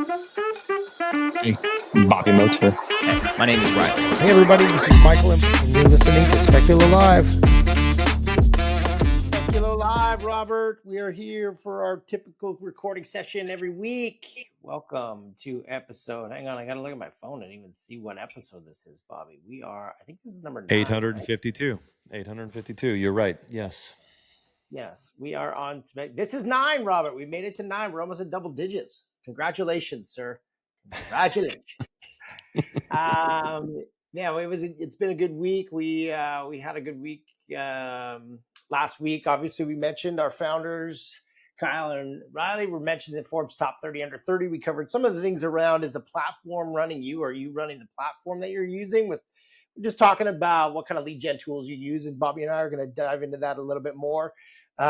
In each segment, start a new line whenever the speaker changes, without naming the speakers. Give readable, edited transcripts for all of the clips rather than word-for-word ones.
Hey, Bobby Moats here.
Hey, my name is Riley.
Hey everybody, this is Michael and you're listening to Speculo Live. Speculo Live, Robert. We are here for our typical recording session every week. Welcome to episode. Hang on, I gotta look at my phone and even see what episode this is, Bobby. I think this is number 9.
852. Right? 852. You're right. Yes.
Yes, we are on. This is 9, Robert. We made it to 9. We're almost at double digits. Congratulations, sir. Congratulations. Yeah, it's been a good week. We had a good week last week. Obviously, we mentioned our founders, Kyle and Riley, were mentioned in Forbes top 30 under 30. We covered some of the things around, is the platform running you? Are you running the platform that you're using? We're just talking about what kind of lead gen tools you use, and Bobby and I are going to dive into that a little bit more.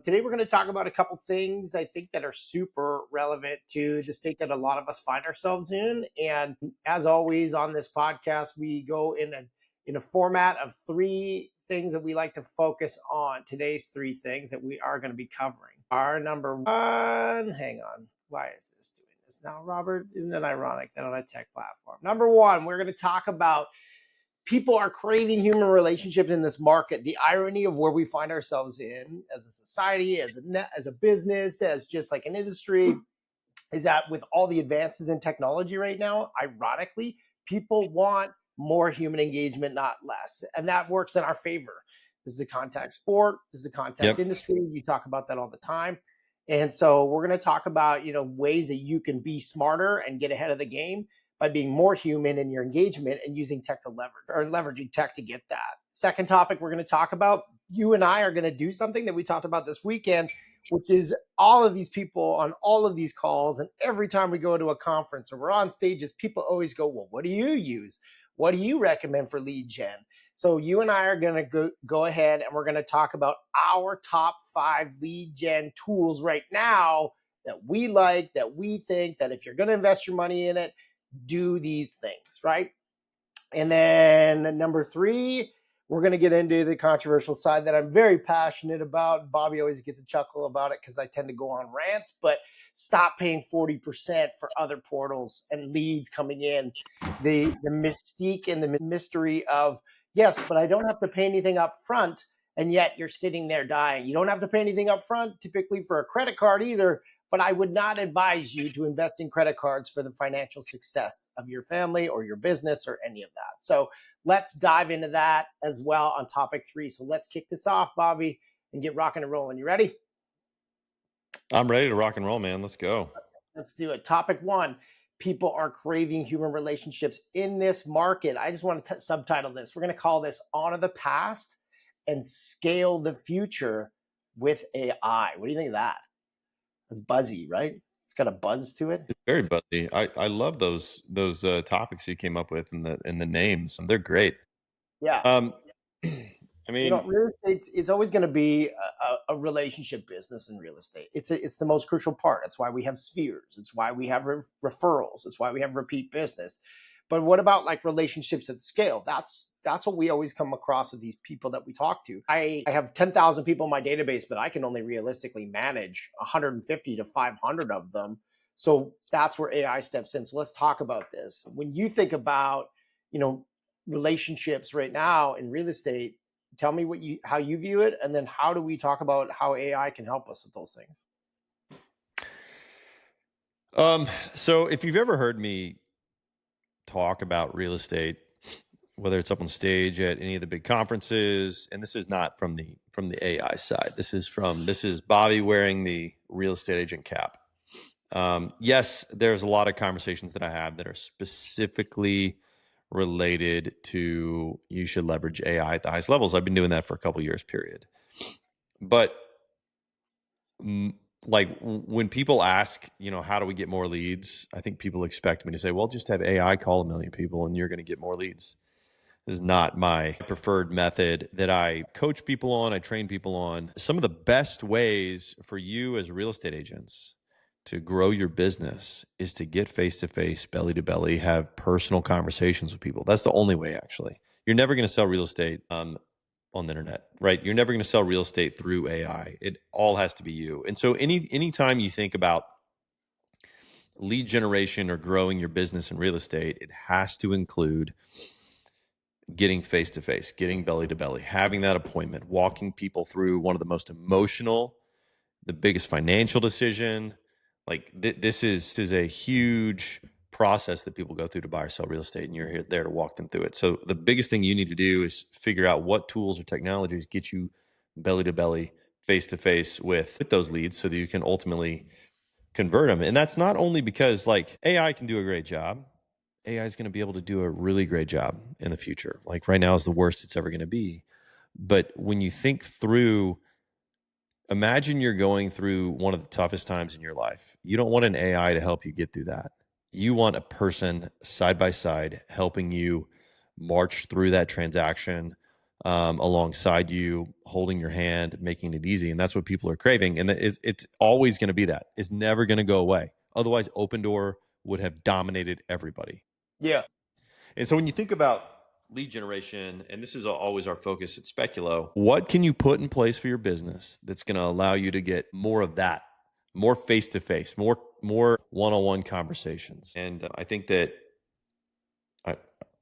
Today, we're going to talk about a couple things I think that are super relevant to the state that a lot of us find ourselves in. And as always on this podcast, we go in a format of 3 things that we like to focus on. Today's 3 things that we are going to be covering. Our number 1, hang on. Why is this doing this now, Robert? Isn't it ironic that on a tech platform? Number 1, we're going to talk about people are craving human relationships in this market. The irony of where we find ourselves in as a society, as a business, as just like an industry, is that with all the advances in technology right now, ironically, people want more human engagement, not less. And that works in our favor. This is the contact sport. This is the contact industry. You talk about that all the time. And so we're going to talk about, ways that you can be smarter and get ahead of the game by being more human in your engagement and using tech to leveraging tech to get that. Second topic we're going to talk about, you and I are going to do something that we talked about this weekend, which is all of these people on all of these calls. And every time we go to a conference or we're on stages, people always go, well, what do you use? What do you recommend for lead gen? So you and I are going to go ahead and we're going to talk about our top 5 lead gen tools right now that we like, that we think that if you're going to invest your money in it, do these things, right? And then number 3, we're going to get into the controversial side that I'm very passionate about. Bobby always gets a chuckle about it because I tend to go on rants, but stop paying 40% for other portals and leads coming in. The mystique and the mystery of, yes, but I don't have to pay anything up front, and yet you're sitting there dying. You don't have to pay anything up front typically for a credit card either, but I would not advise you to invest in credit cards for the financial success of your family or your business or any of that. So let's dive into that as well on topic 3. So let's kick this off, Bobby, and get rocking and rolling. You ready?
I'm ready to rock and roll, man. Let's go.
Let's do it. Topic 1, people are craving human relationships in this market. I just want to subtitle this. We're going to call this Honor the Past and Scale the Future with AI. What do you think of that? It's buzzy, right? It's got a buzz to it.
It's very buzzy. I love those topics you came up with and the names. They're great.
Yeah.
I mean,
real estate, it's always going to be a relationship business in real estate. It's the most crucial part. That's why we have spheres. It's why we have referrals. It's why we have repeat business. But what about like relationships at scale? That's what we always come across with these people that we talk to. I have 10,000 people in my database, but I can only realistically manage 150 to 500 of them. So that's where AI steps in. So let's talk about this. When you think about, relationships right now in real estate, tell me how you view it, and then how do we talk about how AI can help us with those things?
So if you've ever heard me talk about real estate, whether it's up on stage at any of the big conferences, and this is not from the AI side. This is Bobby wearing the real estate agent cap. Yes, there's a lot of conversations that I have that are specifically related to you should leverage AI at the highest levels. I've been doing that for a couple of years, period. But like when people ask, how do we get more leads? I think people expect me to say, well, just have AI call 1 million people and you're going to get more leads. This is not my preferred method that I coach people on, I train people on. Some of the best ways for you as real estate agents to grow your business is to get face-to-face, belly-to-belly, have personal conversations with people. That's the only way, actually. You're never going to sell real estate on the internet, right? You're never going to sell real estate through AI. It all has to be you. And so anytime you think about lead generation or growing your business in real estate, it has to include getting face to face, getting belly to belly, having that appointment, walking people through one of the most emotional, the biggest financial decision. Like this is a huge process that people go through to buy or sell real estate, and you're there to walk them through it. So the biggest thing you need to do is figure out what tools or technologies get you belly to belly, face to face with those leads, so that you can ultimately convert them. And that's not only because like AI can do a great job. AI is going to be able to do a really great job in the future. Like right now is the worst it's ever going to be. But when you think through, imagine you're going through one of the toughest times in your life. You don't want an AI to help you get through that. You want a person side by side helping you march through that transaction, alongside you, holding your hand, making it easy. And that's what people are craving. And it's always going to be that. It's never going to go away. Otherwise, Open Door would have dominated everybody.
Yeah.
And so when you think about lead generation, and this is always our focus at Speculo, what can you put in place for your business that's going to allow you to get more of that, more face-to-face, more one-on-one conversations? And I think that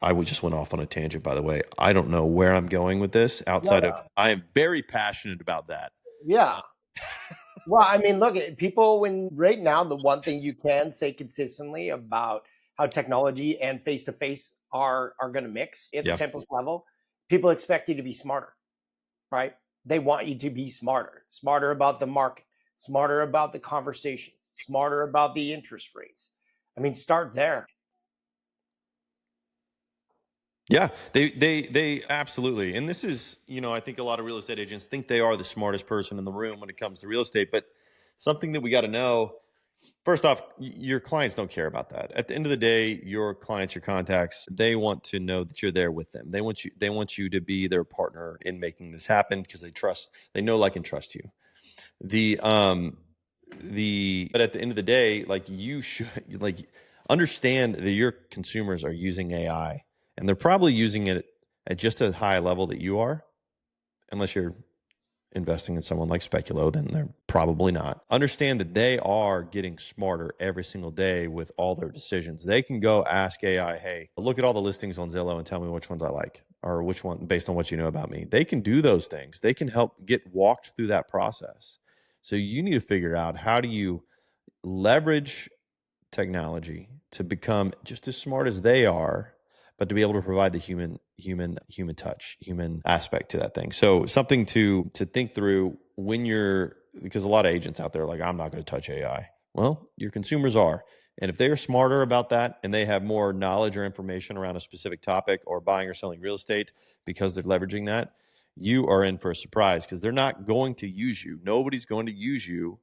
I just went off on a tangent, by the way. I don't know where I'm going with this outside of, I am very passionate about that.
Yeah. Well, I mean, look, people, when right now, the one thing you can say consistently about how technology and face-to-face are going to mix at the simplest level, people expect you to be smarter, right? They want you to be smarter about the market, smarter about the conversations, smarter about the interest rates. I mean, start there.
Yeah, they absolutely. And this is, I think a lot of real estate agents think they are the smartest person in the room when it comes to real estate. But something that we got to know, first off, your clients don't care about that. At the end of the day, your clients, your contacts, they want to know that you're there with them. They want you to be their partner in making this happen, because they know, like, and trust you. But at the end of the day, like, you should understand that your consumers are using AI. And they're probably using it at just as high a level that you are, unless you're investing in someone like Speculo, then they're probably not. Understand that they are getting smarter every single day with all their decisions. They can go ask AI, hey, look at all the listings on Zillow and tell me which ones I like, or which one, based on what you know about me. They can do those things. They can help get walked through that process. So you need to figure out, how do you leverage technology to become just as smart as they are, but to be able to provide the human touch, human aspect to that thing. So something to think through because a lot of agents out there are like, I'm not going to touch AI. Well, your consumers are. And if they are smarter about that, and they have more knowledge or information around a specific topic, or buying or selling real estate, because they're leveraging that, you are in for a surprise, because they're not going to use you. Nobody's going to use you.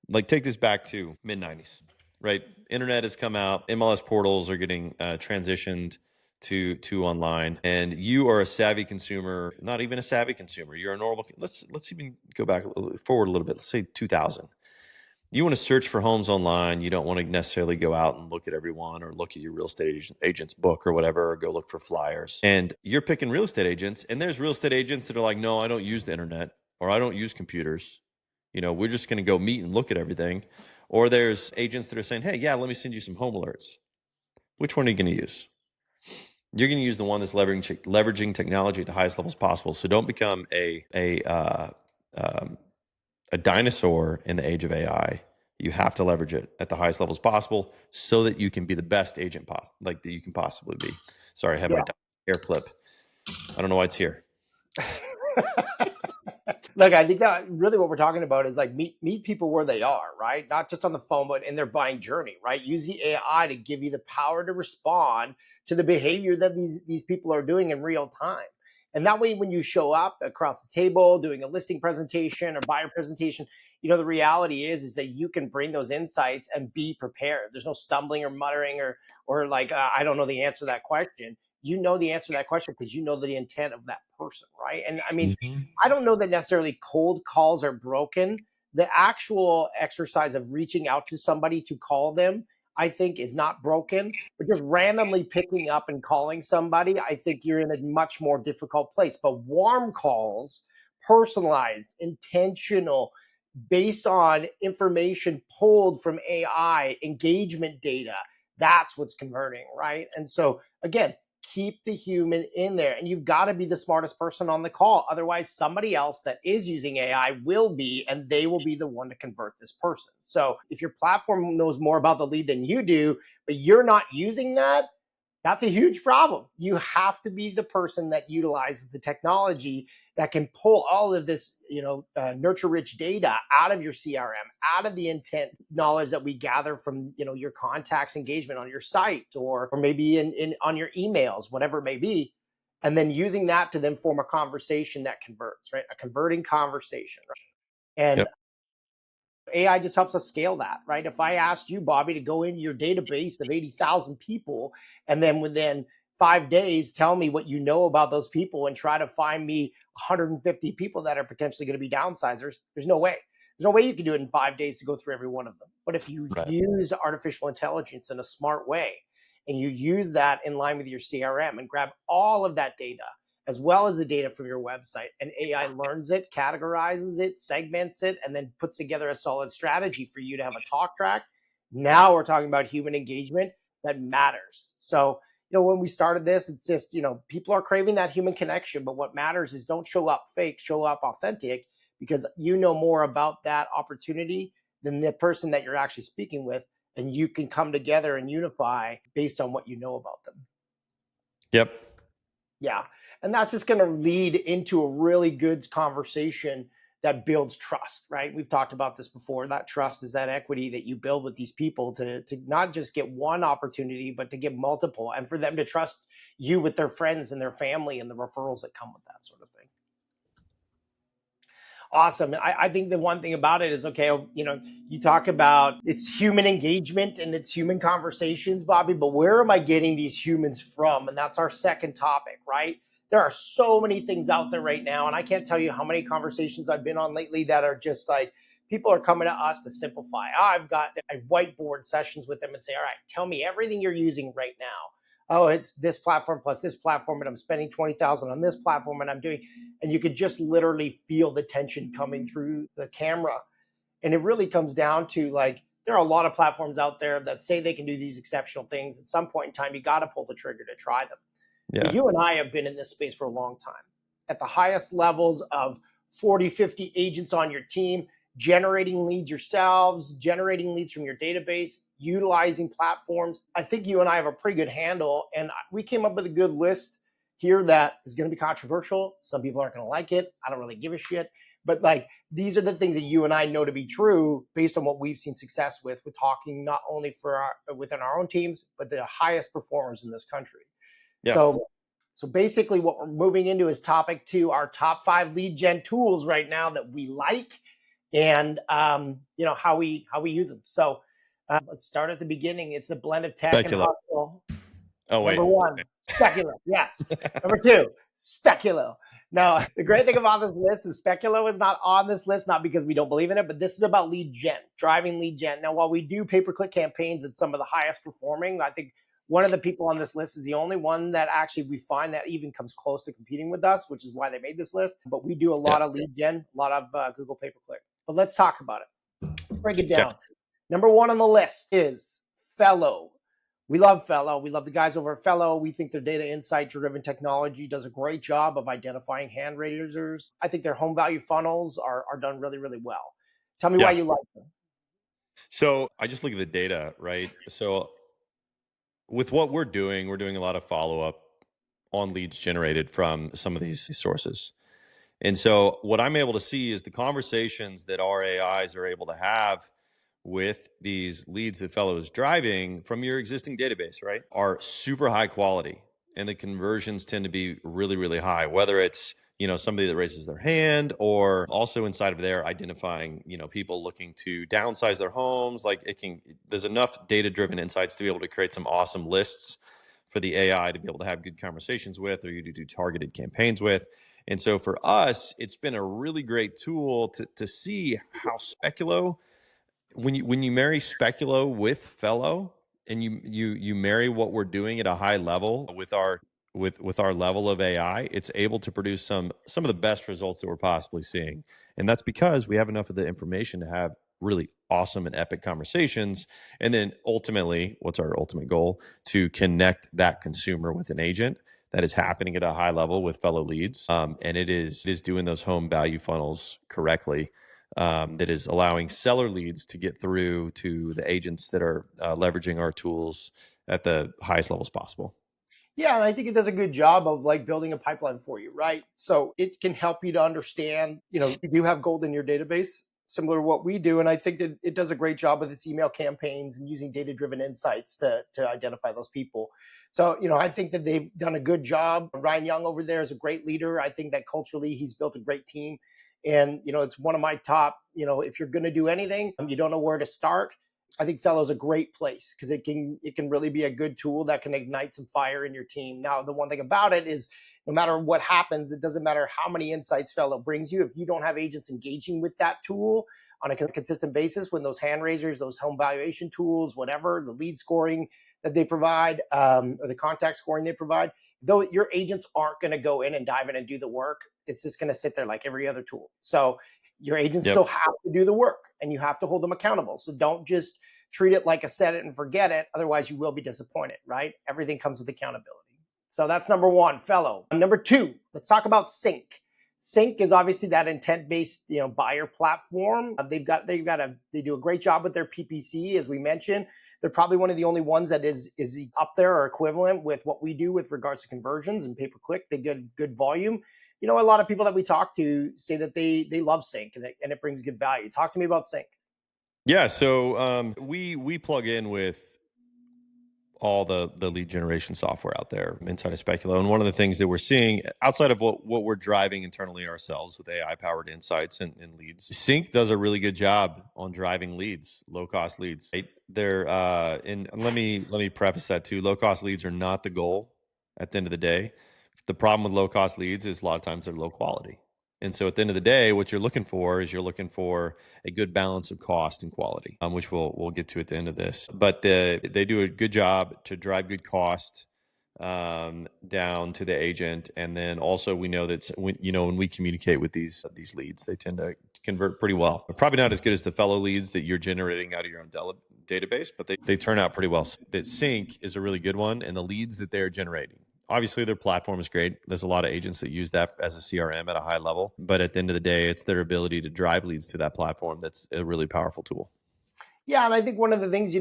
Like, take this back to mid-90s, right? Internet has come out. MLS portals are getting transitioned to online, and you are a savvy consumer. Not even a savvy consumer, you're a normal. Let's even go back forward a little bit. Let's say 2000. You want to search for homes online. You don't want to necessarily go out and look at everyone, or look at your real estate agent's book or whatever, or go look for flyers. And you're picking real estate agents, and there's real estate agents that are like, no, I don't use the internet, or I don't use computers. We're just going to go meet and look at everything. Or there's agents that are saying, hey, yeah, let me send you some home alerts. Which one are you going to use? You're going to use the one that's leveraging technology at the highest levels possible. So don't become a dinosaur in the age of AI. You have to leverage it at the highest levels possible, so that you can be the best agent that you can possibly be. Sorry, I have my hair clip. I don't know why it's here.
Look, I think that really what we're talking about is like meet people where they are, right? Not just on the phone, but in their buying journey, right? Use the AI to give you the power to respond to the behavior that these people are doing in real time. And that way, when you show up across the table doing a listing presentation or buyer presentation, the reality is that you can bring those insights and be prepared. There's no stumbling or muttering or like, I don't know the answer to that question. You know the answer to that question because you know the intent of that person, right? And I mean, I don't know that necessarily cold calls are broken. The actual exercise of reaching out to somebody to call them, I think, is not broken. But just randomly picking up and calling somebody, I think you're in a much more difficult place. But warm calls, personalized, intentional, based on information pulled from AI, engagement data. That's what's converting, right? And so again, keep the human in there, and you've got to be the smartest person on the call. Otherwise, somebody else that is using AI will be, and they will be the one to convert this person. So if your platform knows more about the lead than you do, but you're not using that, that's a huge problem. You have to be the person that utilizes the technology that can pull all of this, nurture rich data out of your CRM, out of the intent knowledge that we gather from, your contacts engagement on your site, or maybe in on your emails, whatever it may be. And then using that to then form a conversation that converts, right? A converting conversation. Right? And
Yep.
AI just helps us scale that, right? If I asked you, Bobby, to go into your database of 80,000 people, and then within 5 days, tell me what you know about those people and try to find me 150 people that are potentially going to be downsizers, there's no way. There's no way you can do it in 5 days to go through every one of them. But if you use artificial intelligence in a smart way, and you use that in line with your CRM and grab all of that data, as well as the data from your website, and AI learns it, categorizes it, segments it, and then puts together a solid strategy for you to have a talk track. Now we're talking about human engagement that matters. So, when we started this, it's just, people are craving that human connection, but what matters is don't show up fake, show up authentic, because you know more about that opportunity than the person that you're actually speaking with, and you can come together and unify based on what you know about them.
Yep.
Yeah. And that's just going to lead into a really good conversation that builds trust, right? We've talked about this before. That trust is that equity that you build with these people to not just get one opportunity, but to get multiple, and for them to trust you with their friends and their family and the referrals that come with that sort of thing. Awesome. I think the one thing about it is, okay, you talk about it's human engagement and it's human conversations, Bobby, but where am I getting these humans from? And that's our second topic, right? There are so many things out there right now, and I can't tell you how many conversations I've been on lately that are just like, people are coming to us to simplify. I whiteboard sessions with them and say, all right, tell me everything you're using right now. Oh, it's this platform plus this platform, and I'm spending 20,000 on this platform, and I'm doing, and you could just literally feel the tension coming through the camera. And it really comes down to, like, there are a lot of platforms out there that say they can do these exceptional things. At some point in time, you got to pull the trigger to try them.
Yeah.
But you and I have been in this space for a long time, at the highest levels of 40, 50 agents on your team, generating leads yourselves, generating leads from your database, utilizing platforms. I think you and I have a pretty good handle, and we came up with a good list here that is going to be controversial. Some people aren't going to like it. I don't really give a shit. But like, these are the things that you and I know to be true based on what we've seen success with talking not only within our own teams, but the highest performers in this country. Yeah. So basically what we're moving into is topic 2, our top 5 lead gen tools right now that we like, and how we use them. So let's start at the beginning. It's a blend of tech and hustle.
Oh, wait.
Number 1, Speculo. Yes. Number 2, Speculo. Now, the great thing about this list is Speculo is not on this list, not because we don't believe in it, but this is about lead gen, driving lead gen. Now, while we do pay-per-click campaigns at some of the highest performing, I think one of the people on this list is the only one that actually we find that even comes close to competing with us, which is why they made this list. But we do a lot of lead gen, a lot of Google pay-per-click. But let's talk about it. Let's break it down. Number 1 on the list is Fellow. We love Fellow. We love the guys over at Fellow. We think their data insight driven technology does a great job of identifying hand raisers. I think their home value funnels are done really, really well. Tell me why you like them.
So I just look at the data, right? So with what we're doing a lot of follow-up on leads generated from some of these sources. And so what I'm able to see is the conversations that our AIs are able to have with these leads that Fellow is driving from your existing database, right, are super high quality. And the conversions tend to be really, really high, whether it's, somebody that raises their hand, or also inside of there identifying, people looking to downsize their homes. Like, there's enough data-driven insights to be able to create some awesome lists for the AI to be able to have good conversations with, or you to do targeted campaigns with. And so for us, it's been a really great tool to see how Speculo, when you marry Speculo with Fellow, and you marry what we're doing at a high level with our with our level of AI, it's able to produce some of the best results that we're possibly seeing. And that's because we have enough of the information to have really awesome and epic conversations. And then ultimately, what's our ultimate goal? To connect that consumer with an agent that is happening at a high level with fellow leads. And it is doing those home value funnels correctly. That is allowing seller leads to get through to the agents that are leveraging our tools at the highest levels possible.
Yeah, and I think it does a good job of like building a pipeline for you, right? So it can help you to understand, you do have gold in your database, similar to what we do. And I think that it does a great job with its email campaigns and using data-driven insights to identify those people. So, I think that they've done a good job. Ryan Young over there is a great leader. I think that culturally he's built a great team. And, it's one of my top, if you're going to do anything, you don't know where to start. I think Fellow is a great place because it can really be a good tool that can ignite some fire in your team. Now, the one thing about it is no matter what happens, it doesn't matter how many insights Fellow brings you. If you don't have agents engaging with that tool on a consistent basis, when those hand raisers, those home valuation tools, whatever, the lead scoring that they provide, or the contact scoring they provide, though your agents aren't going to go in and dive in and do the work, it's just going to sit there like every other tool. So your agents still have to do the work and you have to hold them accountable. So don't just treat it like a set it and forget it. Otherwise you will be disappointed, right? Everything comes with accountability. So that's number one, Fellow. Number two, let's talk about Sync. Sync is obviously that intent-based, buyer platform. They do a great job with their PPC, as we mentioned. They're probably one of the only ones that is up there or equivalent with what we do with regards to conversions and pay-per-click. They get good volume. A lot of people that we talk to say that they love Sync and it brings good value. Talk to me about Sync.
Yeah, so we plug in with all the lead generation software out there inside of Speculo. And one of the things that we're seeing outside of what we're driving internally ourselves with AI-powered insights and leads, Sync does a really good job on driving leads, low-cost leads. Right? They're and let me preface that too. Low-cost leads are not the goal at the end of the day. The problem with low-cost leads is a lot of times they're low quality. And so at the end of the day, what you're looking for a good balance of cost and quality, which we'll get to at the end of this. But they do a good job to drive good cost down to the agent. And then also we know that when we communicate with these leads, they tend to convert pretty well. They're probably not as good as the Fellow leads that you're generating out of your own database, but they turn out pretty well. So that Sync is a really good one, and the leads that they're generating. Obviously, their platform is great. There's a lot of agents that use that as a CRM at a high level. But at the end of the day, it's their ability to drive leads to that platform that's a really powerful tool.
Yeah, and I think one of the things,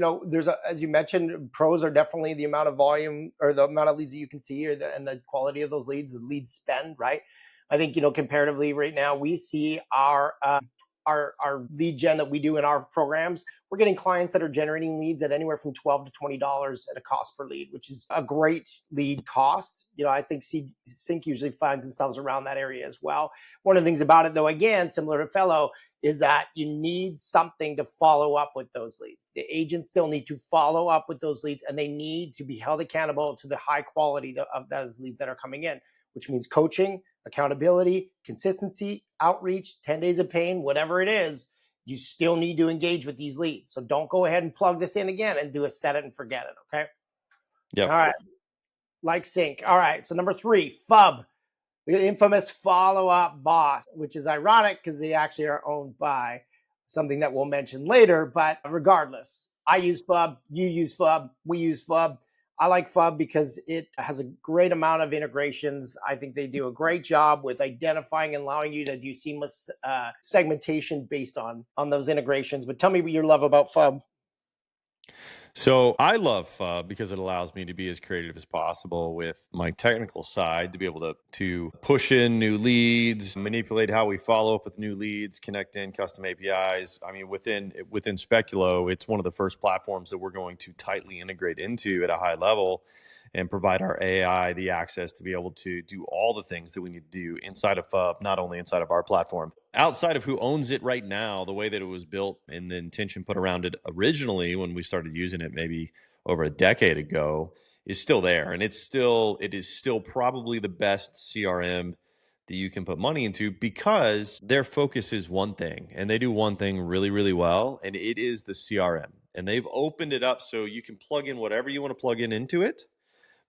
as you mentioned, pros are definitely the amount of volume or the amount of leads that you can see and the quality of those leads, the lead spend, right? I think, comparatively right now, we see our lead gen that we do in our programs, we're getting clients that are generating leads at anywhere from $12 to $20 at a cost per lead, which is a great lead cost. I think Sync usually finds themselves around that area as well. One of the things about it, though, again, similar to Fellow, is that you need something to follow up with those leads. The agents still need to follow up with those leads, and they need to be held accountable to the high quality of those leads that are coming in, which means coaching, accountability, consistency, outreach, 10 days of pain, whatever it is, you still need to engage with these leads. So don't go ahead and plug this in again and do a set it and forget it, okay?
Yep.
All right. Like Sync. All right. So number 3, FUB, the infamous follow-up boss, which is ironic because they actually are owned by something that we'll mention later. But regardless, I use FUB, you use FUB, we use FUB. I like FUB because it has a great amount of integrations. I think they do a great job with identifying and allowing you to do seamless segmentation based on those integrations. But tell me what you love about FUB.
So I love FUB because it allows me to be as creative as possible with my technical side, to be able to push in new leads, manipulate how we follow up with new leads, connect in custom APIs. I mean, within Speculo, it's one of the first platforms that we're going to tightly integrate into at a high level and provide our AI the access to be able to do all the things that we need to do inside of FUB, not only inside of our platform. Outside of who owns it right now, the way that it was built and the intention put around it originally when we started using it maybe over a decade ago is still there. And it is still probably the best CRM that you can put money into because their focus is one thing and they do one thing really, really well. And it is the CRM. And they've opened it up so you can plug in whatever you want to plug in into it.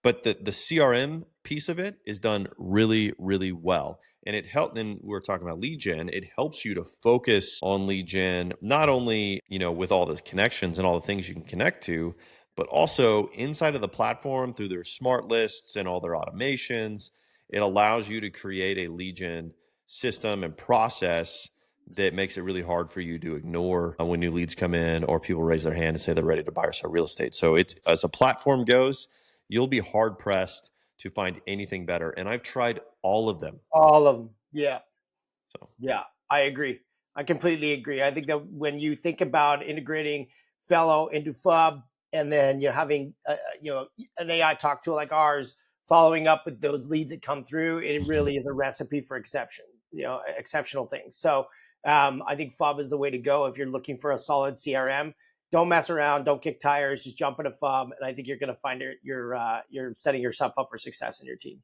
But the CRM piece of it is done really, really well. And it helped, then we're talking about lead gen. It helps you to focus on lead gen, not only, with all the connections and all the things you can connect to, but also inside of the platform through their smart lists and all their automations. It allows you to create a lead gen system and process that makes it really hard for you to ignore when new leads come in or people raise their hand and say they're ready to buy or sell real estate. So it's, as a platform goes, you'll be hard pressed to find anything better. And I've tried all of them.
All of them. Yeah.
So
Yeah, I agree. I completely agree. I think that when you think about integrating Fellow into FUB, and then you're having an AI talk tool like ours following up with those leads that come through, it really is a recipe for exceptional things. So I think FUB is the way to go if you're looking for a solid CRM. Don't mess around. Don't kick tires. Just jump into FUB, and I think you're going to find you're setting yourself up for success in your team.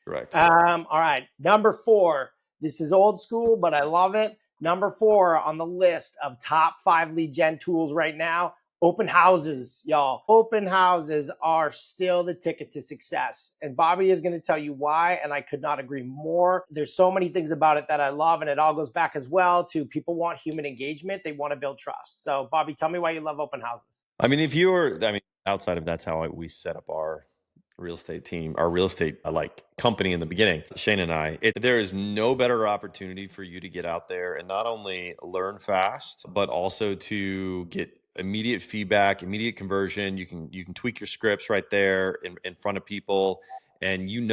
correct.
All right, number 4. This is old school, but I love it. Number 4 on the list of top 5 lead gen tools right now, open houses, y'all. Open houses are still the ticket to success. And Bobby is going to tell you why, and I could not agree more. There's so many things about it that I love, and it all goes back as well to people want human engagement. They want to build trust. So, Bobby, tell me why you love open houses.
Outside of that's how we set up our real estate team, our real estate company in the beginning, Shane and I. There is no better opportunity for you to get out there and not only learn fast, but also to get immediate feedback, immediate conversion. You can tweak your scripts right there in front of people, and you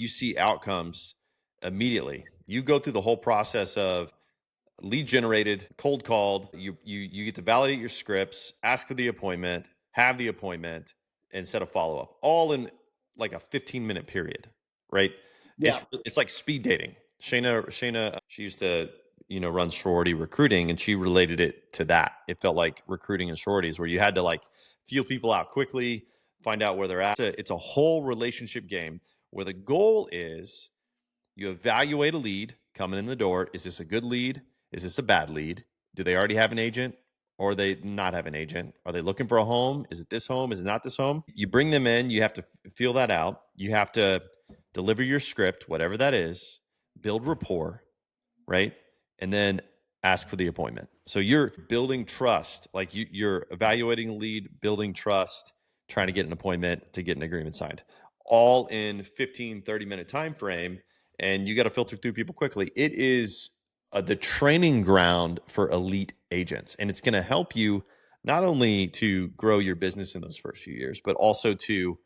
see outcomes immediately. You go through the whole process of lead generated, cold called. You get to validate your scripts, ask for the appointment, have the appointment, and set a follow up, all in like a 15-minute period, right?
Yeah.
It's like speed dating. Shayna, she used to run sorority recruiting, and she related it to that. It felt like recruiting in sororities where you had to feel people out quickly, find out where they're at. It's a whole relationship game where the goal is you evaluate a lead coming in the door. Is this a good lead? Is this a bad lead? Do they already have an agent, or they not have an agent? Are they looking for a home? Is it this home? Is it not this home? You bring them in. You have to feel that out. You have to deliver your script, whatever that is, build rapport, right? And then ask for the appointment. So you're building trust. You're evaluating a lead, building trust, trying to get an appointment to get an agreement signed, all in 15, 30-minute time frame. And you got to filter through people quickly. It is the training ground for elite agents. And it's going to help you not only to grow your business in those first few years, but also to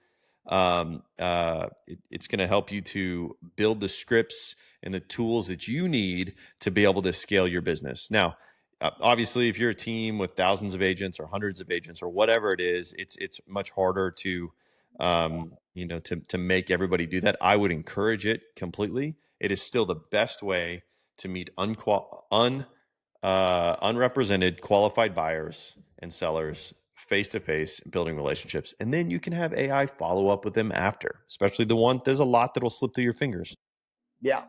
it's going to help you to build the scripts and the tools that you need to be able to scale your business. Now, obviously, if you're a team with thousands of agents or hundreds of agents or whatever it is, it's much harder to to make everybody do that. I would encourage it completely. It is still the best way to meet unrepresented qualified buyers and sellers face to face, building relationships. And then you can have AI follow up with them after, especially there's a lot that'll slip through your fingers.
Yeah.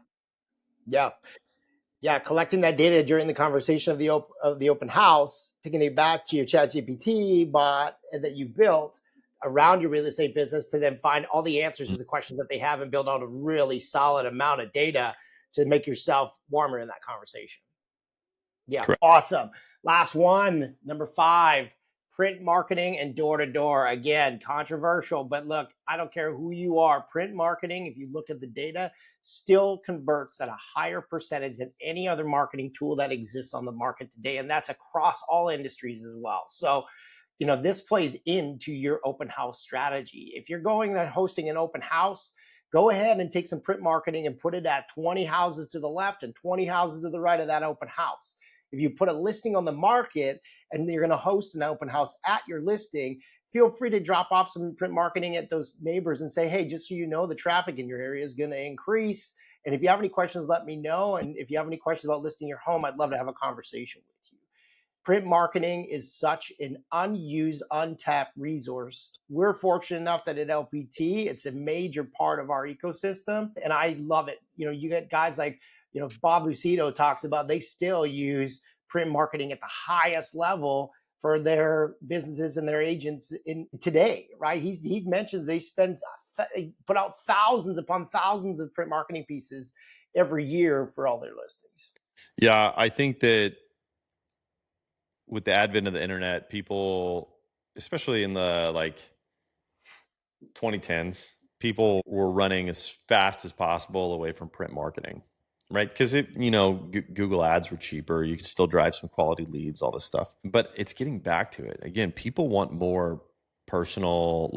Collecting that data during the conversation of the open house, taking it back to your ChatGPT bot that you built around your real estate business to then find all the answers to the questions that they have and build out a really solid amount of data to make yourself warmer in that conversation. Yeah. Correct. Awesome. Last one, number 5, print marketing and door-to-door. Again, controversial, but look, I don't care who you are. Print marketing, if you look at the data, still converts at a higher percentage than any other marketing tool that exists on the market today. And that's across all industries as well. So, this plays into your open house strategy. If you're going and hosting an open house, go ahead and take some print marketing and put it at 20 houses to the left and 20 houses to the right of that open house. If you put a listing on the market and you're going to host an open house at your listing, feel free to drop off some print marketing at those neighbors and say, hey, just so you know, the traffic in your area is going to increase. And if you have any questions, let me know. And if you have any questions about listing your home, I'd love to have a conversation with you. Print marketing is such an unused, untapped resource. We're fortunate enough that at LPT, it's a major part of our ecosystem. And I love it. You get guys like, Bob Lucido talks about they still use print marketing at the highest level for their businesses and their agents in today, right? He mentions they spend they put out thousands upon thousands of print marketing pieces every year for all their listings.
Yeah, I think that with the advent of the internet, people, especially in the 2010s, people were running as fast as possible away from print marketing, right? Because Google ads were cheaper. You could still drive some quality leads, all this stuff. But it's getting back to it. Again, people want more personal,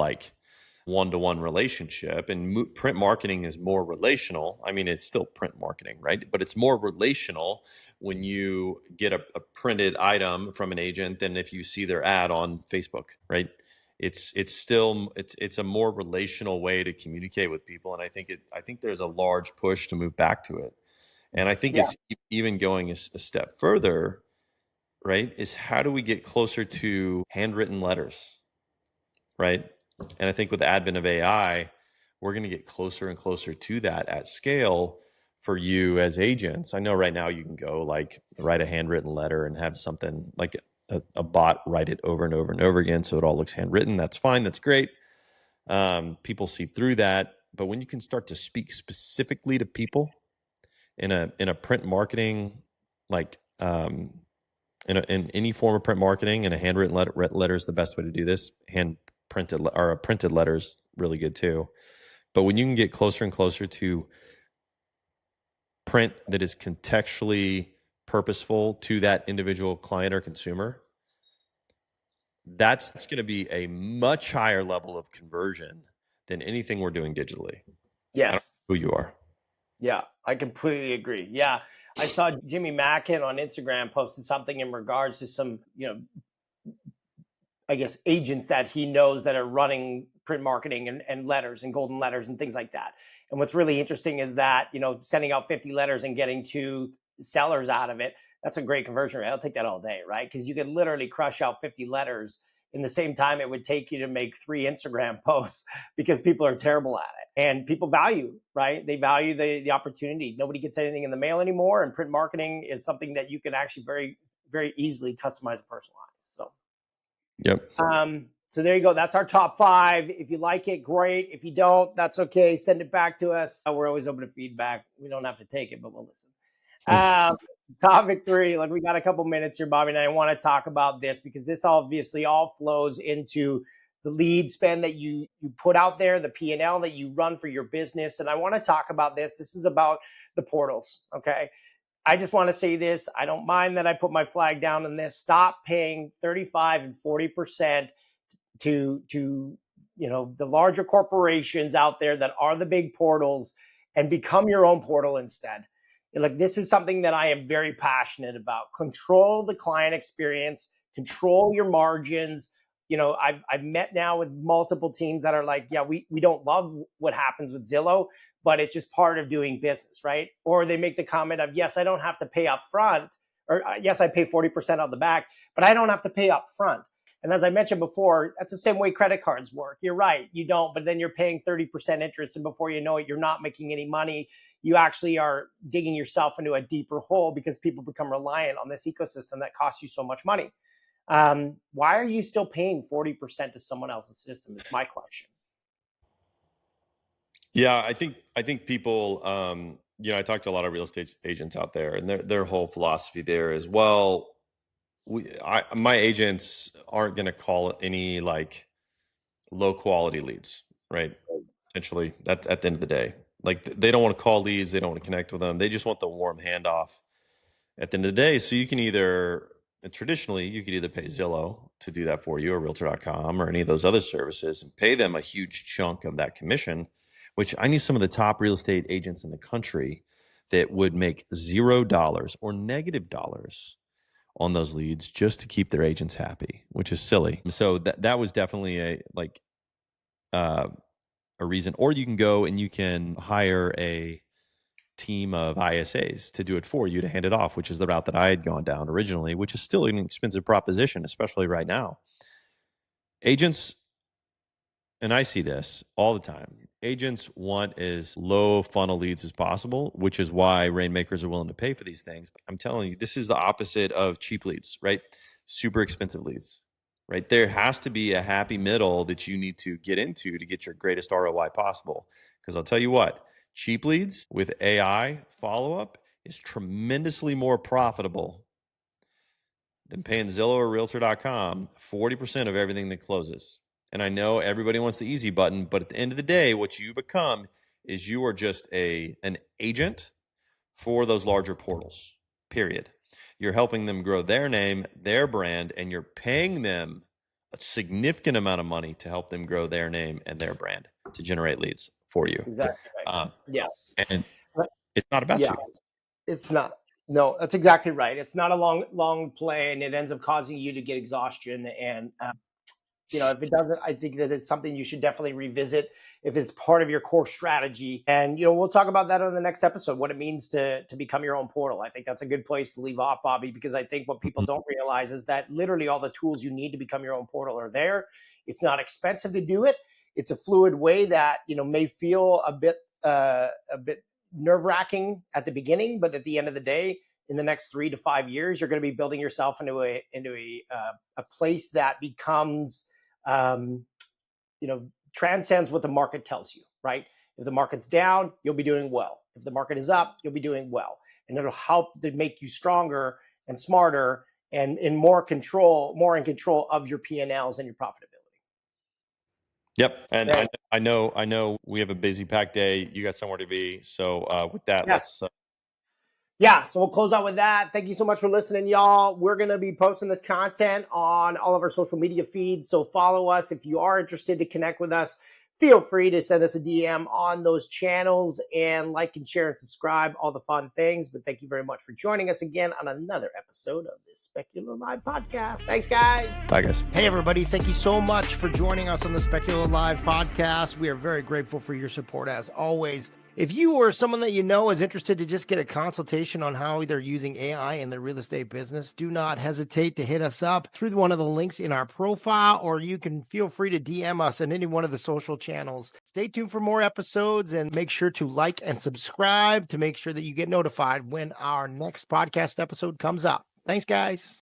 one-to-one relationship, and print marketing is more relational. I mean, it's still print marketing, right? But it's more relational when you get a printed item from an agent than if you see their ad on Facebook, right? It's a more relational way to communicate with people, and I think there's a large push to move back to it. And I think it's even going a step further, right? Is how do we get closer to handwritten letters, right? And I think with the advent of AI, we're going to get closer and closer to that at scale for you as agents. I know right now you can go write a handwritten letter and have something like a bot write it over and over and over again so it all looks handwritten. That's fine. That's great. People see through that. But when you can start to speak specifically to people in a print marketing, in any form of print marketing, and a handwritten letter is the best way to do this. Printed letters really good too. But when you can get closer and closer to print that is contextually purposeful to that individual client or consumer, that's going to be a much higher level of conversion than anything we're doing digitally.
Yes.
I don't know who you are.
Yeah, I completely agree. Yeah. I saw Jimmy Mackin on Instagram posted something in regards to some, I guess, agents that he knows that are running print marketing and letters and golden letters and things like that. And what's really interesting is that, sending out 50 letters and getting 2 sellers out of it, that's a great conversion rate. I'll take that all day, right? Because you could literally crush out 50 letters in the same time it would take you to make 3 Instagram posts, because people are terrible at it. And people value, right? They value the opportunity. Nobody gets anything in the mail anymore. And print marketing is something that you can actually very, very easily customize and personalize. So.
Yep.
So there you go. That's our top 5. If you like it, great. If you don't, that's okay. Send it back to us. We're always open to feedback. We don't have to take it, but we'll listen. Topic 3, we got a couple minutes here, Bobby, and I want to talk about this because this obviously all flows into the lead spend that you put out there, the P&L that you run for your business. And I want to talk about this. This is about the portals. Okay. I just want to say this. I don't mind that I put my flag down on this. Stop paying 35 and 40% to the larger corporations out there that are the big portals, and become your own portal instead. This is something that I am very passionate about. Control the client experience, control your margins. I've met now with multiple teams that are like, yeah, we don't love what happens with Zillow, but it's just part of doing business, right? Or they make the comment of, yes, I don't have to pay up front, or yes, I pay 40% on the back, but I don't have to pay up front. And as I mentioned before, that's the same way credit cards work. You're right, you don't, but then you're paying 30% interest, and before you know it, you're not making any money. You actually are digging yourself into a deeper hole because people become reliant on this ecosystem that costs you so much money. Why are you still paying 40% to someone else's system is my question.
Yeah, I think people, I talked to a lot of real estate agents out there, and their whole philosophy there is, well, my agents aren't going to call any low quality leads, right? Essentially, that's at the end of the day. They don't want to call leads, they don't want to connect with them. They just want the warm handoff at the end of the day. So you could either pay Zillow to do that for you, or Realtor.com, or any of those other services, and pay them a huge chunk of that commission, which I knew some of the top real estate agents in the country that would make $0 or negative dollars on those leads just to keep their agents happy, which is silly. So that was definitely a reason. Or you can go and you can hire a team of ISAs to do it for you, to hand it off, which is the route that I had gone down originally, which is still an expensive proposition, especially right now. Agents, and I see this all the time, agents want as low funnel leads as possible, which is why rainmakers are willing to pay for these things. I'm telling you, this is the opposite of cheap leads, right? Super expensive leads, right? There has to be a happy middle that you need to get into to get your greatest ROI possible. Because I'll tell you what, cheap leads with AI follow-up is tremendously more profitable than paying Zillow or Realtor.com 40% of everything that closes. And I know everybody wants the easy button, but at the end of the day, what you become is you are just an agent for those larger portals, period. You're helping them grow their name, their brand, and you're paying them a significant amount of money to help them grow their name and their brand to generate leads for you.
Exactly right. Yeah.
And it's not about you.
It's not. No, that's exactly right. It's not a long play, and it ends up causing you to get exhaustion. And if it doesn't, I think that it's something you should definitely revisit if it's part of your core strategy. And we'll talk about that on the next episode, what it means to become your own portal. I think that's a good place to leave off, Bobby, because I think what people don't realize is that literally all the tools you need to become your own portal are there. It's not expensive to do it. It's a fluid way that may feel a bit nerve-wracking at the beginning, but at the end of the day, in the next 3 to 5 years, you're going to be building yourself into a place that becomes transcends what the market tells you, right? If the market's down, you'll be doing well. If the market is up, you'll be doing well, and it'll help to make you stronger and smarter and more in control of your P&Ls and your profitability.
Yep. And I know we have a busy packed day. You got somewhere to be. So with that,
yes. So we'll close out with that. Thank you so much for listening, y'all. We're going to be posting this content on all of our social media feeds. So follow us. If you are interested to connect with us, feel free to send us a DM on those channels and like and share and subscribe, all the fun things. But thank you very much for joining us again on another episode of this Speculo Live podcast. Thanks, guys.
Bye, guys.
Hey, everybody. Thank you so much for joining us on the Speculo Live podcast. We are very grateful for your support as always. If you or someone that you know is interested to just get a consultation on how they're using AI in their real estate business, do not hesitate to hit us up through one of the links in our profile, or you can feel free to DM us on any one of the social channels. Stay tuned for more episodes and make sure to like and subscribe to make sure that you get notified when our next podcast episode comes up. Thanks, guys.